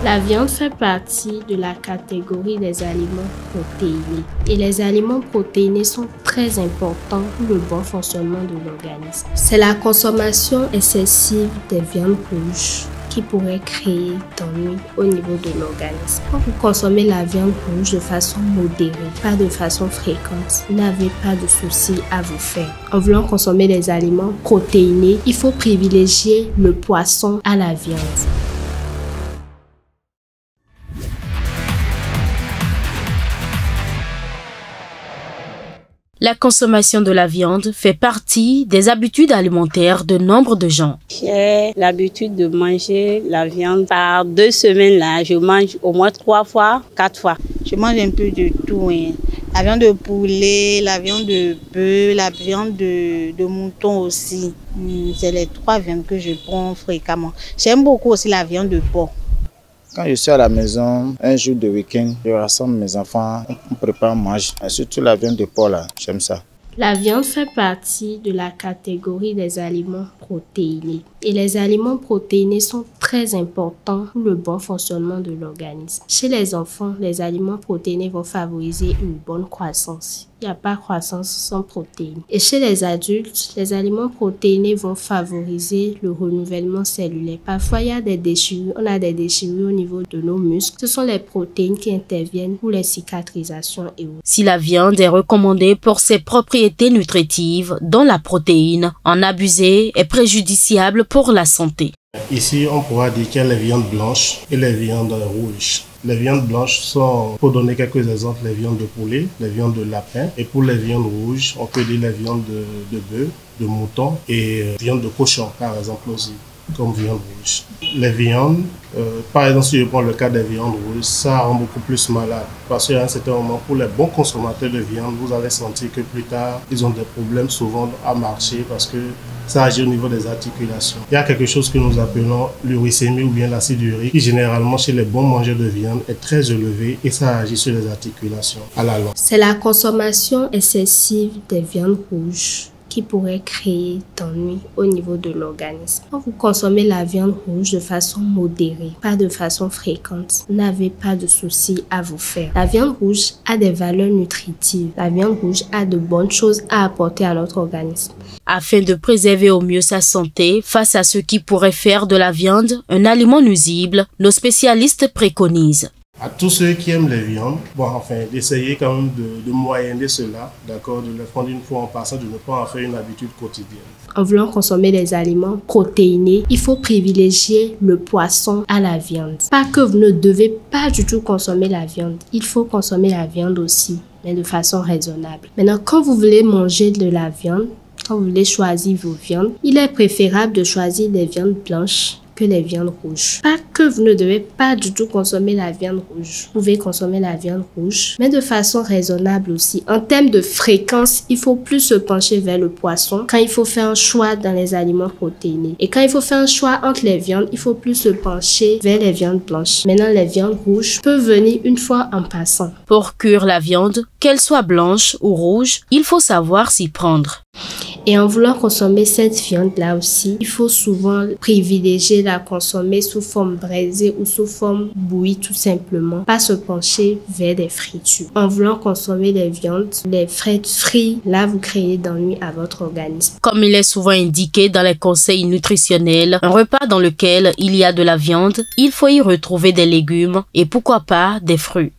La viande fait partie de la catégorie des aliments protéinés. Et les aliments protéinés sont très importants pour le bon fonctionnement de l'organisme. C'est la consommation excessive des viandes rouges qui pourrait créer d'ennuis au niveau de l'organisme. Quand vous consommez la viande rouge de façon modérée, pas de façon fréquente, vous n'avez pas de soucis à vous faire. En voulant consommer des aliments protéinés, il faut privilégier le poisson à la viande. La consommation de la viande fait partie des habitudes alimentaires de nombre de gens. J'ai l'habitude de manger la viande par 2 semaines. Là, je mange au moins 3 fois, 4 fois. Je mange un peu de tout. Hein. La viande de poulet, la viande de bœuf, la viande de mouton aussi. C'est les 3 viandes que je prends fréquemment. J'aime beaucoup aussi la viande de porc. Quand je suis à la maison, un jour de week-end, je rassemble mes enfants, on prépare, on mange. Et surtout la viande de porc là, j'aime ça. La viande fait partie de la catégorie des aliments protéinés. Et les aliments protéinés sont très importants pour le bon fonctionnement de l'organisme. Chez les enfants, les aliments protéinés vont favoriser une bonne croissance. Il n'y a pas croissance sans protéines. Et chez les adultes, les aliments protéinés vont favoriser le renouvellement cellulaire. Parfois, il y a des déchirures. On a des déchirures au niveau de nos muscles. Ce sont les protéines qui interviennent pour les cicatrisations et autres. Si la viande est recommandée pour ses propriétés nutritives, dont la protéine, en abuser est préjudiciable pour la santé. Ici, on pourra dire qu'il y a les viandes blanches et les viandes rouges. Les viandes blanches sont, pour donner quelques exemples, les viandes de poulet, les viandes de lapin. Et pour les viandes rouges, on peut dire les viandes de bœuf, de mouton et viandes de cochon, par exemple aussi, comme viande rouge. Les viandes, par exemple, si je prends le cas des viandes rouges, ça rend beaucoup plus malade. Parce qu'à un certain moment, pour les bons consommateurs de viande, vous allez sentir que plus tard, ils ont des problèmes souvent à marcher parce que ça agit au niveau des articulations. Il y a quelque chose que nous appelons l'uricémie ou bien l'acide urique qui généralement chez les bons mangeurs de viande est très élevé et ça agit sur les articulations à la longue. C'est la consommation excessive des viandes rouges qui pourrait créer d'ennuis au niveau de l'organisme. Quand vous consommez la viande rouge de façon modérée, pas de façon fréquente, vous n'avez pas de soucis à vous faire. La viande rouge a des valeurs nutritives. La viande rouge a de bonnes choses à apporter à notre organisme. Afin de préserver au mieux sa santé face à ce qui pourrait faire de la viande un aliment nuisible, nos spécialistes préconisent. À tous ceux qui aiment les viandes, d'essayer quand même de moyenner cela, d'accord, de le prendre une fois en passant, de ne pas en faire une habitude quotidienne. En voulant consommer des aliments protéinés, il faut privilégier le poisson à la viande. Pas que vous ne devez pas du tout consommer la viande, il faut consommer la viande aussi, mais de façon raisonnable. Maintenant, quand vous voulez manger de la viande, quand vous voulez choisir vos viandes, il est préférable de choisir des viandes blanches que les viandes rouges. Pas que vous ne devez pas du tout consommer la viande rouge. Vous pouvez consommer la viande rouge, mais de façon raisonnable aussi. En termes de fréquence, il faut plus se pencher vers le poisson quand il faut faire un choix dans les aliments protéinés. Et quand il faut faire un choix entre les viandes, il faut plus se pencher vers les viandes blanches. Maintenant, les viandes rouges peuvent venir une fois en passant. Pour cuire la viande, qu'elle soit blanche ou rouge, il faut savoir s'y prendre. Et en voulant consommer cette viande-là aussi, il faut souvent privilégier la consommer sous forme braisée ou sous forme bouillie tout simplement. Pas se pencher vers des fritures. En voulant consommer les viandes, les frites frites, là vous créez d'ennuis à votre organisme. Comme il est souvent indiqué dans les conseils nutritionnels, un repas dans lequel il y a de la viande, il faut y retrouver des légumes et pourquoi pas des fruits.